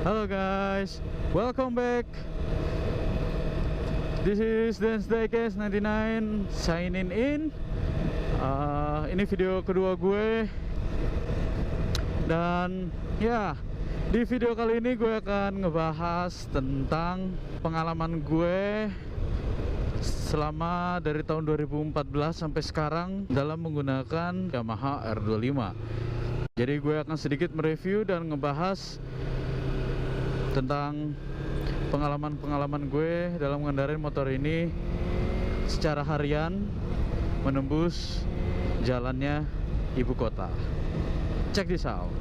Halo guys, welcome back. This is Dance Diecast 99 signing in. Ini video kedua gue. Dan ya, di video kali ini gue akan ngebahas tentang pengalaman gue selama dari tahun 2014 sampai sekarang dalam menggunakan Yamaha R25. Jadi gue akan sedikit mereview dan ngebahas tentang pengalaman-pengalaman gue dalam mengendarai motor ini secara harian menembus jalannya ibu kota. Check this out.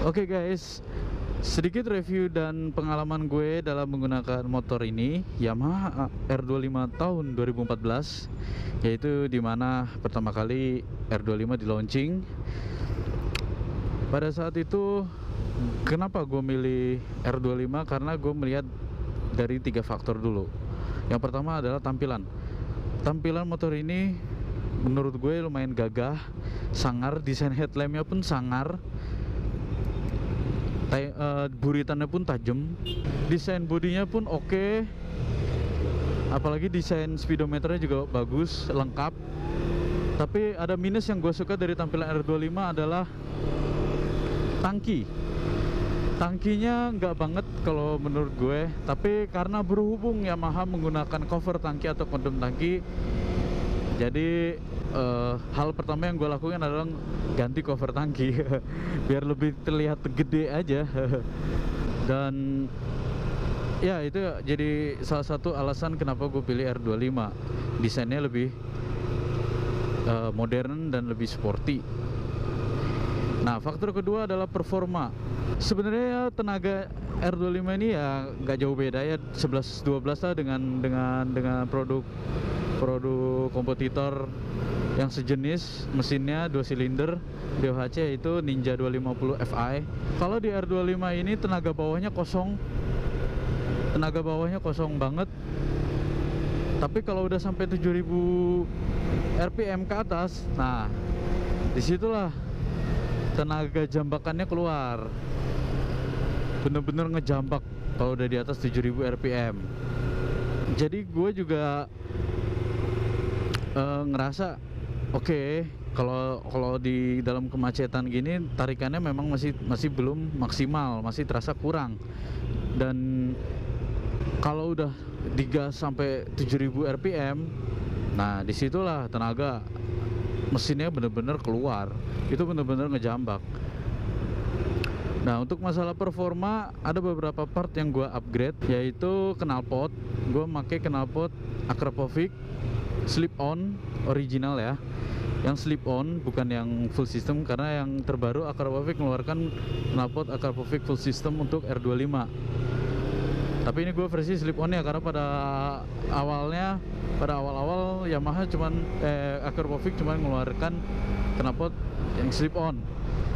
Oke guys, sedikit review dan pengalaman gue dalam menggunakan motor ini Yamaha R25 tahun 2014, yaitu dimana pertama kali R25 di launching. Pada saat itu kenapa gue milih R25? Karena gue melihat dari 3 faktor dulu. Yang pertama adalah tampilan motor ini menurut gue lumayan gagah, sangar, desain headlampnya pun sangar, buritannya pun tajam, desain bodinya pun oke, apalagi desain speedometernya juga bagus, lengkap. Tapi ada minus yang gue suka dari tampilan R25 adalah tangkinya nggak banget kalau menurut gue. Tapi karena berhubung Yamaha menggunakan cover tangki atau kondom tangki, jadi hal pertama yang gue lakukan adalah ganti cover tangki biar lebih terlihat gede aja. Dan ya itu jadi salah satu alasan kenapa gue pilih R25. Desainnya lebih modern dan lebih sporty. Nah, faktor kedua adalah performa. Sebenarnya tenaga R25 ini ya nggak jauh beda ya, 11-12 lah dengan produk kompetitor yang sejenis, mesinnya 2 silinder DOHC, itu Ninja 250 Fi. Kalau di R25 ini tenaga bawahnya kosong banget. Tapi kalau udah sampai 7000 RPM ke atas, nah disitulah tenaga jambakannya keluar, bener-bener ngejambak kalau udah di atas 7000 RPM. Jadi gue juga ngerasa oke, kalau di dalam kemacetan gini tarikannya memang masih belum maksimal, masih terasa kurang. Dan kalau udah digas sampai 7000 RPM, nah disitulah tenaga mesinnya bener-bener keluar, itu bener-bener ngejambak. Nah, untuk masalah performa ada beberapa part yang gue upgrade, yaitu knalpot. Gue pakai knalpot Akrapovic slip on original ya, yang slip on, bukan yang full system, karena yang terbaru Akrapovic mengeluarkan knalpot Akrapovic full system untuk R25. Tapi ini gue versi slip on ya, karena pada awal-awal Yamaha Akrapovic cuman mengeluarkan knalpot yang slip on.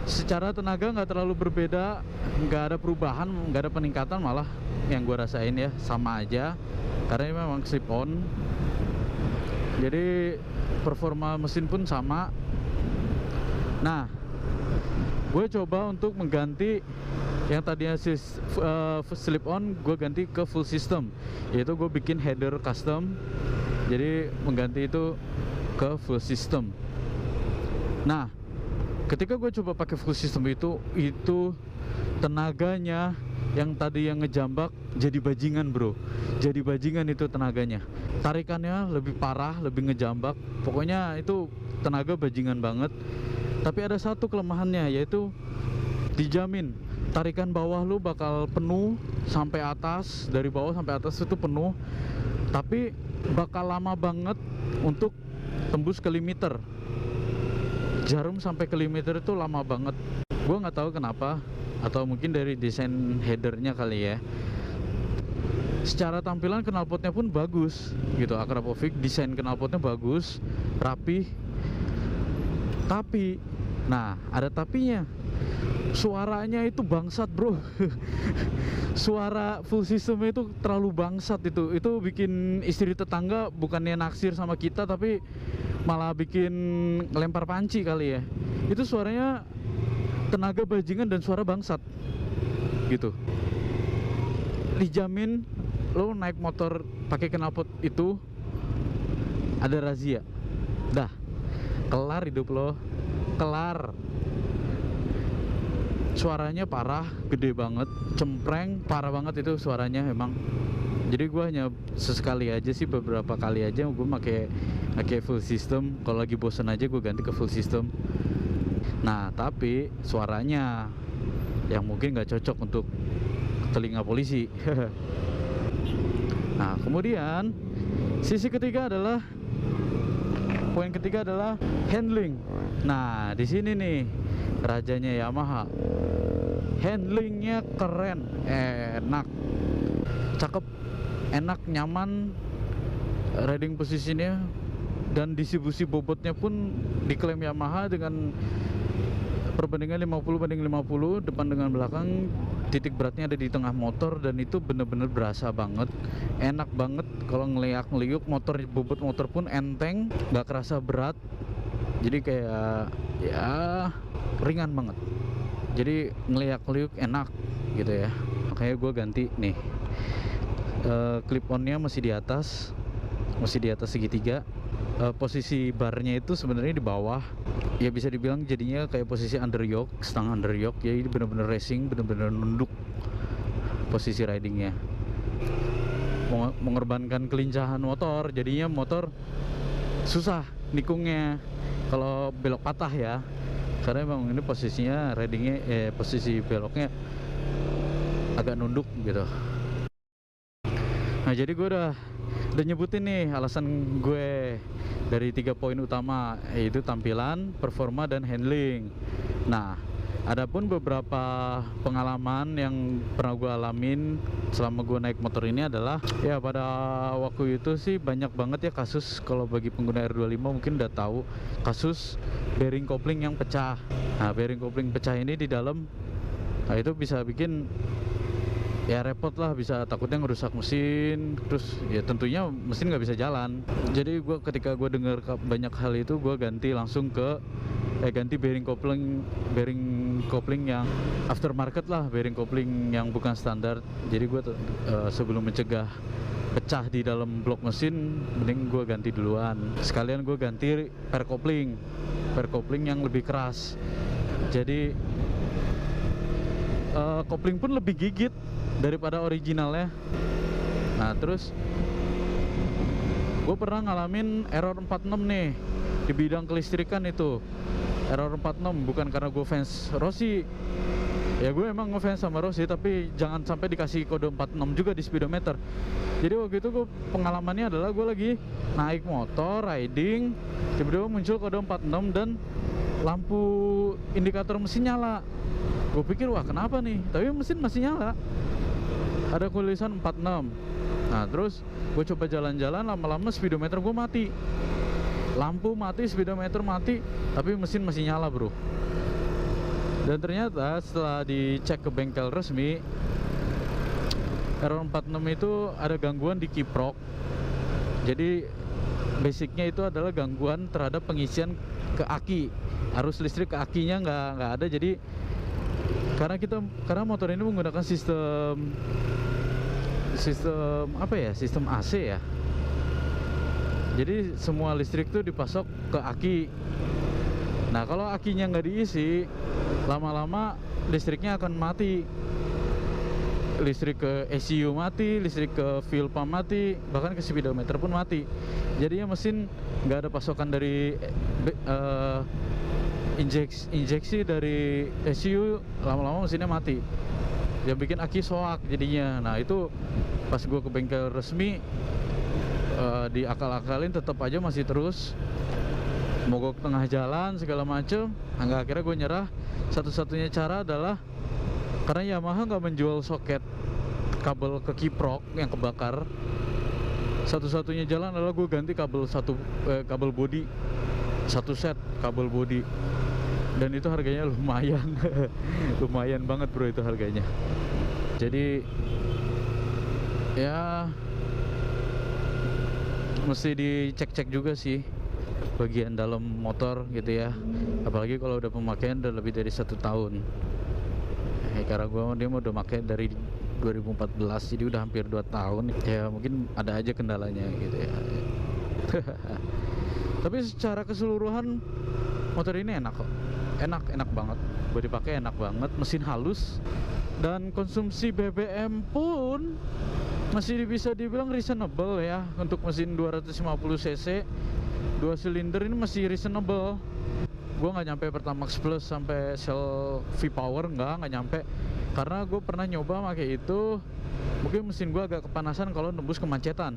Secara tenaga nggak terlalu berbeda, nggak ada perubahan, nggak ada peningkatan, malah yang gue rasain ya sama aja, karena ini memang slip on. Jadi performa mesin pun sama. Nah, gue coba untuk mengganti yang tadinya slip on, gue ganti ke full system, yaitu gue bikin header custom, jadi mengganti itu ke full system. Nah, ketika gue coba pakai full system itu tenaganya yang tadi yang ngejambak jadi bajingan bro, jadi bajingan itu tenaganya, tarikannya lebih parah, lebih ngejambak, pokoknya itu tenaga bajingan banget. Tapi ada satu kelemahannya, yaitu dijamin tarikan bawah lu bakal penuh sampai atas, dari bawah sampai atas itu penuh, tapi bakal lama banget untuk tembus ke limiter. Jarum sampai ke limiter itu lama banget. Gue nggak tahu kenapa, atau mungkin dari desain headernya kali ya. Secara tampilan knalpotnya pun bagus gitu, Akrapovic desain knalpotnya bagus, rapi. Tapi, nah ada tapinya, suaranya itu bangsat bro. Suara full system itu terlalu bangsat, itu bikin istri tetangga bukannya naksir sama kita, tapi malah bikin lempar panci kali ya. Itu suaranya tenaga bajingan dan suara bangsat gitu. Dijamin lo naik motor pakai knalpot itu ada razia, dah kelar hidup lo, kelar. Suaranya parah, gede banget, cempreng, parah banget itu suaranya emang. Jadi gue hanya sesekali aja sih, beberapa kali aja gue pakai full system. Kalau lagi bosen aja gue ganti ke full system. Nah tapi suaranya yang mungkin nggak cocok untuk telinga polisi. Nah kemudian poin ketiga adalah handling. Nah di sini nih rajanya Yamaha, handlingnya keren, enak, cakep, enak, nyaman, riding posisinya dan distribusi bobotnya pun diklaim Yamaha dengan perbandingan 50/50, depan dengan belakang. Titik beratnya ada di tengah motor dan itu bener-bener berasa banget, enak banget. Kalau ngeliuk motor, bobot motor pun enteng, nggak kerasa berat, jadi kayak ya ringan banget, jadi ngeliuk enak gitu ya. Makanya gue ganti nih, clip onnya masih di atas segitiga. Posisi barnya itu sebenarnya di bawah, ya bisa dibilang jadinya kayak posisi under yoke, stang under yoke. Jadi bener-bener racing, bener-bener nunduk posisi ridingnya, mengorbankan kelincahan motor. Jadinya motor susah nikungnya kalau belok patah ya, karena emang ini posisinya ridingnya, posisi beloknya agak nunduk gitu. Nah jadi gue udah nyebutin nih alasan gue dari 3 poin utama, yaitu tampilan, performa, dan handling. Nah Adapun beberapa pengalaman yang pernah gue alamin selama gue naik motor ini adalah, ya pada waktu itu sih banyak banget ya kasus. Kalau bagi pengguna R25 mungkin udah tahu kasus bearing kopling yang pecah. Nah, bearing kopling pecah ini di dalam, nah itu bisa bikin ya repot lah, bisa takutnya ngerusak mesin, terus ya tentunya mesin nggak bisa jalan. Jadi ketika gue dengar banyak hal itu, gue ganti langsung ke ganti bearing kopling yang aftermarket lah, bearing kopling yang bukan standar. Jadi gue sebelum mencegah pecah di dalam blok mesin, mending gue ganti duluan. Sekalian gue ganti per kopling yang lebih keras. Jadi kopling pun lebih gigit daripada originalnya. Nah, terus gue pernah ngalamin error 46 nih di bidang kelistrikan itu. Error 46 bukan karena gue fans Rossi. Ya gue emang ngefans sama Rossi, tapi jangan sampai dikasih kode 46 juga di speedometer. Jadi waktu itu gue pengalamannya adalah gue lagi naik motor riding, tiba-tiba muncul kode 46 dan lampu indikator mesin nyala. Gue pikir wah kenapa nih, tapi mesin masih nyala, ada tulisan 46. Nah terus gue coba jalan-jalan, lama-lama speedometer gue mati. Lampu mati, speedometer mati, tapi mesin masih nyala bro. Dan ternyata setelah dicek ke bengkel resmi, error 46 itu ada gangguan di kiprok. Jadi basicnya itu adalah gangguan terhadap pengisian ke aki. Arus listrik ke akinya nggak ada. Jadi karena motor ini menggunakan sistem apa ya, sistem AC ya. Jadi semua listrik tuh dipasok ke aki. Nah kalau akinya nggak diisi, lama-lama listriknya akan mati. Listrik ke ECU mati, listrik ke fuel pump mati, bahkan ke speedometer pun mati. Jadinya mesin nggak ada pasokan dari injeksi dari ECU, lama-lama mesinnya mati. Yang bikin aki soak jadinya. Nah itu pas gue ke bengkel resmi, diakal-akalin, tetap aja masih terus mogok tengah jalan segala macem. Hingga akhirnya gue nyerah. Satu-satunya cara adalah, karena Yamaha nggak menjual soket kabel ke kiprok yang kebakar, satu-satunya jalan adalah gue ganti kabel body, satu set kabel body. Dan itu harganya lumayan lumayan banget bro itu harganya. Jadi ya mesti dicek-cek juga sih bagian dalam motor gitu ya, apalagi kalau udah pemakaian udah lebih dari 1 tahun. Karena dia udah pakai dari 2014, jadi udah hampir 2 tahun ya, mungkin ada aja kendalanya gitu ya. Tapi secara keseluruhan motor ini enak kok, enak banget buat dipakai, enak banget, mesin halus, dan konsumsi BBM pun masih bisa dibilang reasonable ya. Untuk mesin 250 cc 2 silinder ini masih reasonable. Gue nggak nyampe Pertamax Plus sampai Shell V-Power, nggak nyampe. Karena gue pernah nyoba pakai itu, mungkin mesin gue agak kepanasan kalau nembus kemacetan,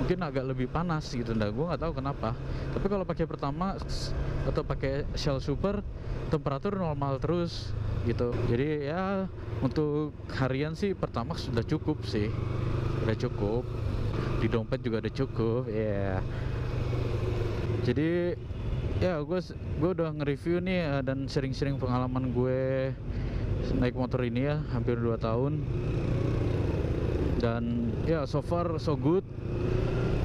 mungkin agak lebih panas gitu. Nah gue nggak tahu kenapa. Tapi kalau pakai Pertamax atau pakai Shell Super, temperatur normal terus gitu. Jadi ya untuk harian sih Pertamax sudah cukup sih, udah cukup. Di dompet juga udah cukup ya. Jadi ya gue udah nge-review nih dan sering-sering pengalaman gue naik motor ini ya, hampir 2 tahun. Dan ya so far so good.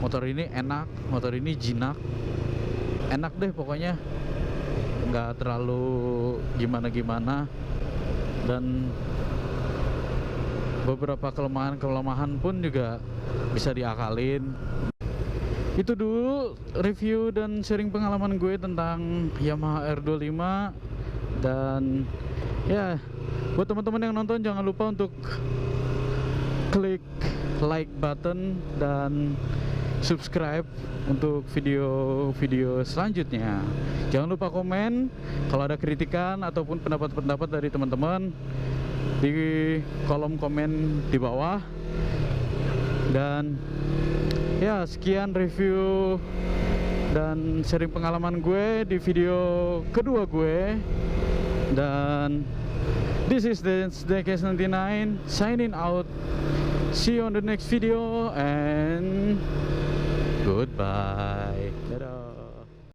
Motor ini enak, motor ini jinak, enak deh pokoknya, nggak terlalu gimana-gimana. Dan beberapa kelemahan pun juga bisa diakalin. Itu dulu review dan sharing pengalaman gue tentang Yamaha R25. Dan ya buat teman-teman yang nonton, jangan lupa untuk klik like button dan subscribe untuk video-video selanjutnya. Jangan lupa komen kalau ada kritikan ataupun pendapat-pendapat dari teman-teman di kolom komen di bawah. Dan ya sekian review dan sharing pengalaman gue di video kedua gue Dan this is the DKS99 signing out. See you on the next video and goodbye. Dadah.